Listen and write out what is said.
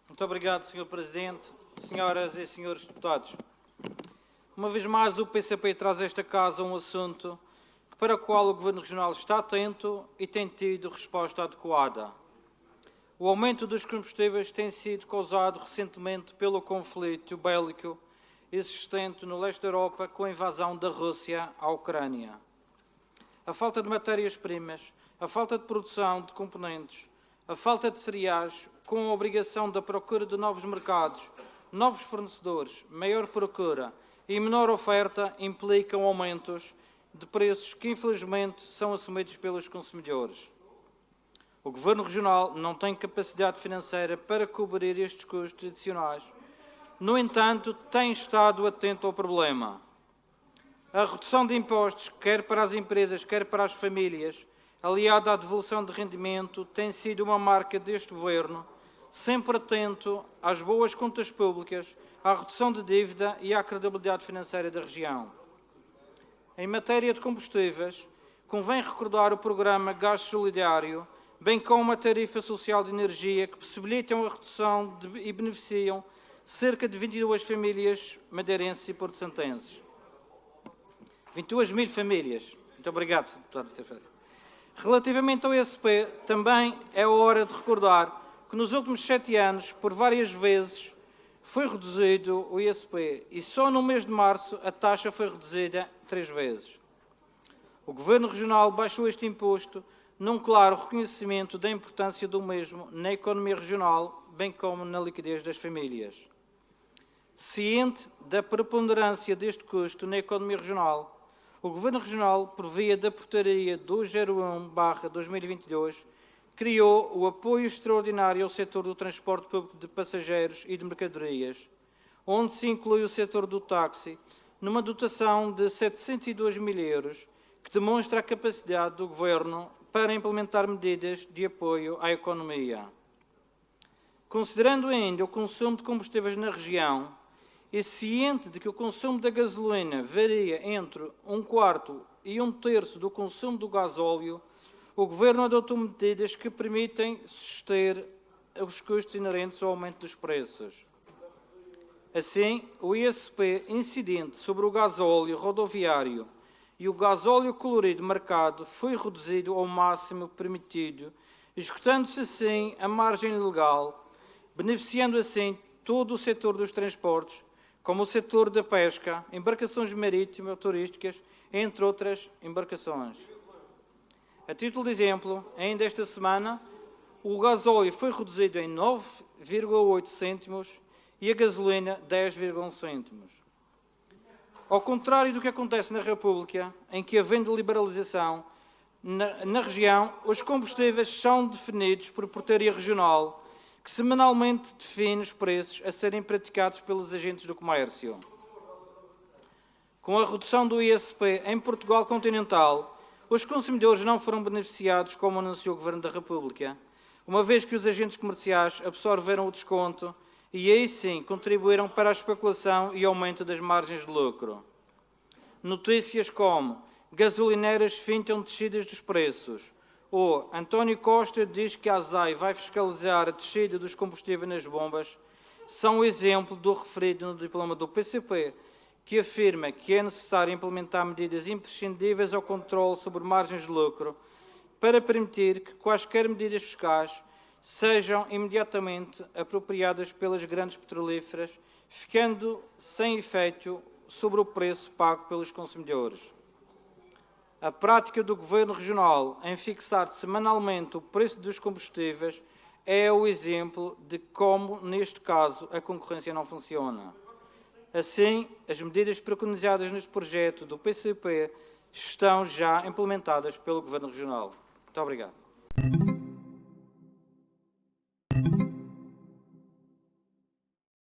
Muito obrigado, Sr. Presidente, senhoras e senhores deputados. Uma vez mais, o PCP traz a esta casa um assunto para o qual o Governo Regional está atento e tem tido resposta adequada. O aumento dos combustíveis tem sido causado recentemente pelo conflito bélico existente no leste da Europa com a invasão da Rússia à Ucrânia. A falta de matérias-primas, a falta de produção de componentes, a falta de cereais, com a obrigação da procura de novos mercados, novos fornecedores, maior procura e menor oferta implicam aumentos de preços que, infelizmente, são assumidos pelos consumidores. O Governo Regional não tem capacidade financeira para cobrir estes custos adicionais. No entanto, tem estado atento ao problema. A redução de impostos, quer para as empresas, quer para as famílias, aliada à devolução de rendimento, tem sido uma marca deste Governo, sempre atento às boas contas públicas, à redução de dívida e à credibilidade financeira da região. Em matéria de combustíveis, convém recordar o programa Gás Solidário, bem como a tarifa social de energia, que possibilitam a redução e beneficiam cerca de 22 famílias madeirenses e porto-santenses. 22 mil famílias. Muito obrigado, deputado. Relativamente ao ISP, também é hora de recordar que nos últimos 7 anos, por várias vezes, foi reduzido o ISP e só no mês de março a taxa foi reduzida 3 vezes. O Governo Regional baixou este imposto num claro reconhecimento da importância do mesmo na economia regional, bem como na liquidez das famílias. Ciente da preponderância deste custo na economia regional, o Governo Regional, por via da Portaria 201/2022, criou o apoio extraordinário ao setor do transporte público de passageiros e de mercadorias, onde se inclui o setor do táxi, numa dotação de 702 mil euros, que demonstra a capacidade do Governo para implementar medidas de apoio à economia. Considerando ainda o consumo de combustíveis na região, e ciente de que o consumo da gasolina varia entre 1/4 e 1/3 do consumo do gasóleo, o Governo adotou medidas que permitem suster os custos inerentes ao aumento dos preços. Assim, o ISP incidente sobre o gasóleo rodoviário e o gasóleo colorido marcado foi reduzido ao máximo permitido, esgotando-se assim a margem legal, beneficiando assim todo o setor dos transportes, como o setor da pesca, embarcações marítimas turísticas, entre outras embarcações. A título de exemplo, ainda esta semana, o gasóleo foi reduzido em 9,8 cêntimos e a gasolina 10,1 cêntimos. Ao contrário do que acontece na República, em que, havendo liberalização, na região, os combustíveis são definidos por portaria regional, que semanalmente define os preços a serem praticados pelos agentes do comércio. Com a redução do ISP em Portugal continental, os consumidores não foram beneficiados, como anunciou o Governo da República, uma vez que os agentes comerciais absorveram o desconto e aí sim contribuíram para a especulação e aumento das margens de lucro. Notícias como gasolineiras fintam descidas dos preços, ou António Costa diz que a ASAI vai fiscalizar a descida dos combustíveis nas bombas, são o exemplo do referido no diploma do PCP, que afirma que é necessário implementar medidas imprescindíveis ao controle sobre margens de lucro para permitir que quaisquer medidas fiscais sejam imediatamente apropriadas pelas grandes petrolíferas, ficando sem efeito sobre o preço pago pelos consumidores. A prática do Governo Regional em fixar semanalmente o preço dos combustíveis é o exemplo de como, neste caso, a concorrência não funciona. Assim, as medidas preconizadas neste projeto do PCP estão já implementadas pelo Governo Regional. Muito obrigado.